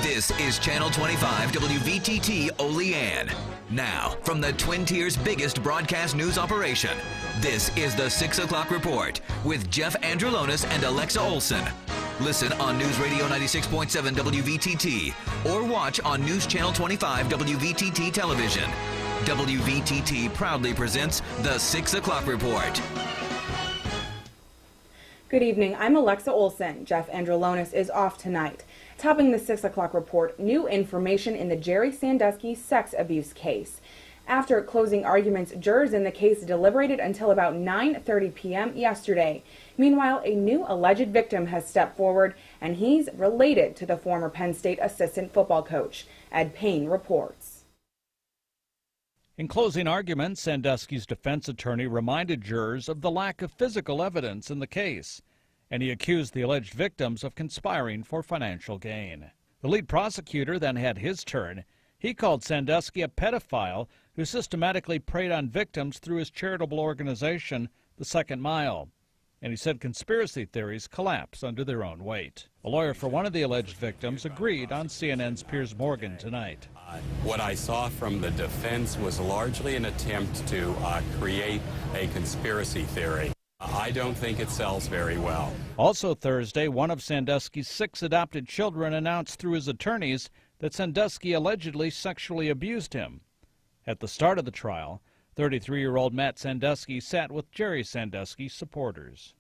This is Channel 25 WVTT Olean. Now, from the Twin Tiers' biggest broadcast news operation, this is the 6 o'clock report with Jeff Andrulonis and Alexa Olson. Listen on News Radio 96.7 WVTT or watch on News Channel 25 WVTT television. WVTT proudly presents the 6 o'clock report. Good evening, I'm Alexa Olson. Jeff Andrulonis is off tonight. Topping the 6 o'clock report, new information in the Jerry Sandusky sex abuse case. After closing arguments, jurors in the case deliberated until about 9:30 p.m. yesterday. Meanwhile, a new alleged victim has stepped forward, and he's related to the former Penn State assistant football coach. Ed Payne reports. In closing arguments, Sandusky's defense attorney reminded jurors of the lack of physical evidence in the case, and he accused the alleged victims of conspiring for financial gain. The lead prosecutor then had his turn. He called Sandusky a pedophile who systematically preyed on victims through his charitable organization, The Second Mile. And he said conspiracy theories collapse under their own weight. A lawyer for one of the alleged victims agreed on CNN's Piers Morgan tonight. What I saw from the defense was largely an attempt to create a conspiracy theory. I don't think it sells very well. Also Thursday, one of Sandusky's 6 adopted children announced through his attorneys that Sandusky allegedly sexually abused him. At the start of the trial, 33-year-old Matt Sandusky sat with Jerry Sandusky's supporters.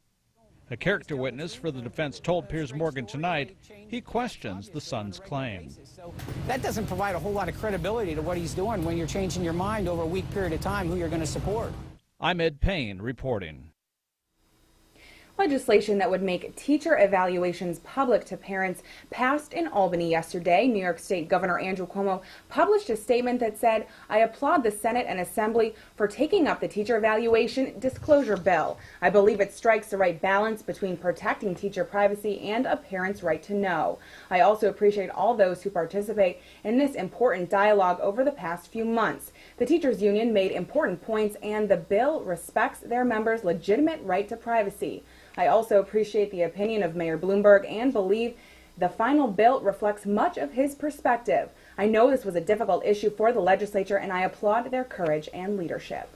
A character witness for the defense told Piers Morgan tonight he questions the son's claim. That doesn't provide a whole lot of credibility to what he's doing when you're changing your mind over a week period of time who you're going to support. I'm Ed Payne reporting. Legislation that would make teacher evaluations public to parents passed in Albany yesterday. New York State Governor Andrew Cuomo published a statement that said, "I applaud the Senate and Assembly for taking up the teacher evaluation disclosure bill. I believe it strikes the right balance between protecting teacher privacy and a parent's right to know. I also appreciate all those who participate in this important dialogue over the past few months. The teachers union made important points and the bill respects their members' legitimate right to privacy. I also appreciate the opinion of Mayor Bloomberg and believe the final bill reflects much of his perspective. I know this was a difficult issue for the legislature, and I applaud their courage and leadership."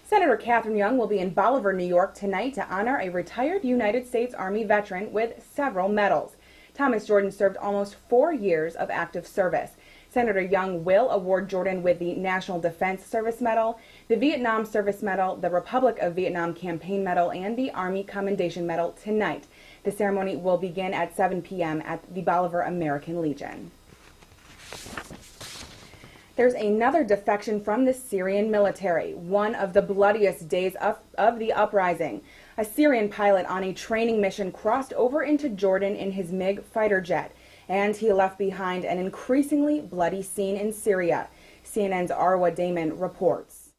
Senator Catherine Young will be in Bolivar, New York tonight to honor a retired United States Army veteran with several medals. Thomas Jordan served almost 4 years of active service. Senator Young will award Jordan with the National Defense Service Medal, the Vietnam Service Medal, the Republic of Vietnam Campaign Medal, and the Army Commendation Medal tonight. The ceremony will begin at 7 p.m. at the Bolivar American Legion. There's another defection from the Syrian military, one of the bloodiest days of the uprising. A Syrian pilot on a training mission crossed over into Jordan in his MiG fighter jet, and he left behind an increasingly bloody scene in Syria. CNN's Arwa Damon reports.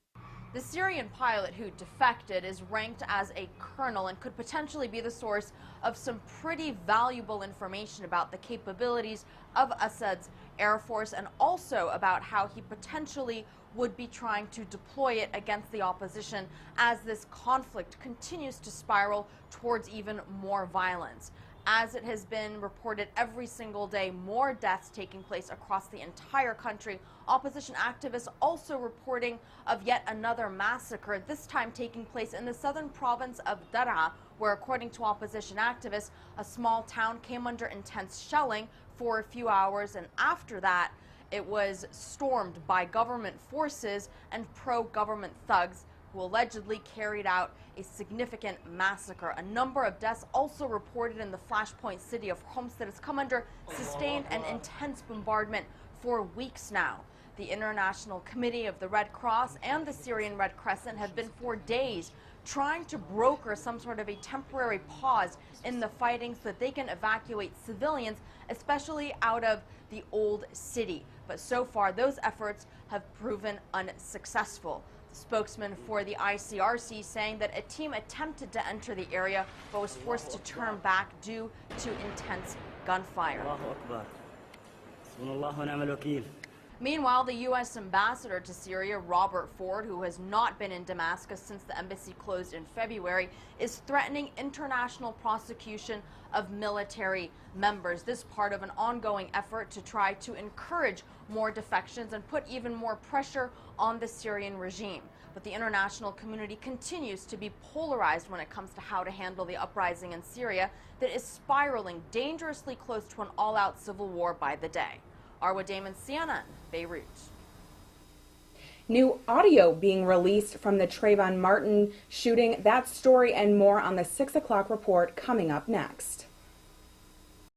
The Syrian pilot who defected is ranked as a colonel and could potentially be the source of some pretty valuable information about the capabilities of Assad's Air Force and also about how he potentially would be trying to deploy it against the opposition as this conflict continues to spiral towards even more violence. As it has been reported every single day, more deaths taking place across the entire country. Opposition activists also reporting of yet another massacre, this time taking place in the southern province of Daraa, where, according to opposition activists, a small town came under intense shelling for a few hours, and after that, it was stormed by government forces and pro-government thugs who allegedly carried out a significant massacre. A number of deaths also reported in the flashpoint city of Homs that has come under sustained and intense bombardment for weeks now. The International Committee of the Red Cross and the Syrian Red Crescent have been for days trying to broker some sort of a temporary pause in the fighting so that they can evacuate civilians, especially out of the old city. But so far, those efforts have proven unsuccessful. Spokesman for the ICRC saying that a team attempted to enter the area but was forced to turn back due to intense gunfire. Meanwhile, the U.S. ambassador to Syria, Robert Ford, who has not been in Damascus since the embassy closed in February, is threatening international prosecution of military members. This part of an ongoing effort to try to encourage more defections and put even more pressure on the Syrian regime. But the international community continues to be polarized when it comes to how to handle the uprising in Syria that is spiraling dangerously close to an all-out civil war by the day. Arwa Damon, CNN, Beirut. New audio being released from the Trayvon Martin shooting. That story and more on the 6 o'clock report coming up next.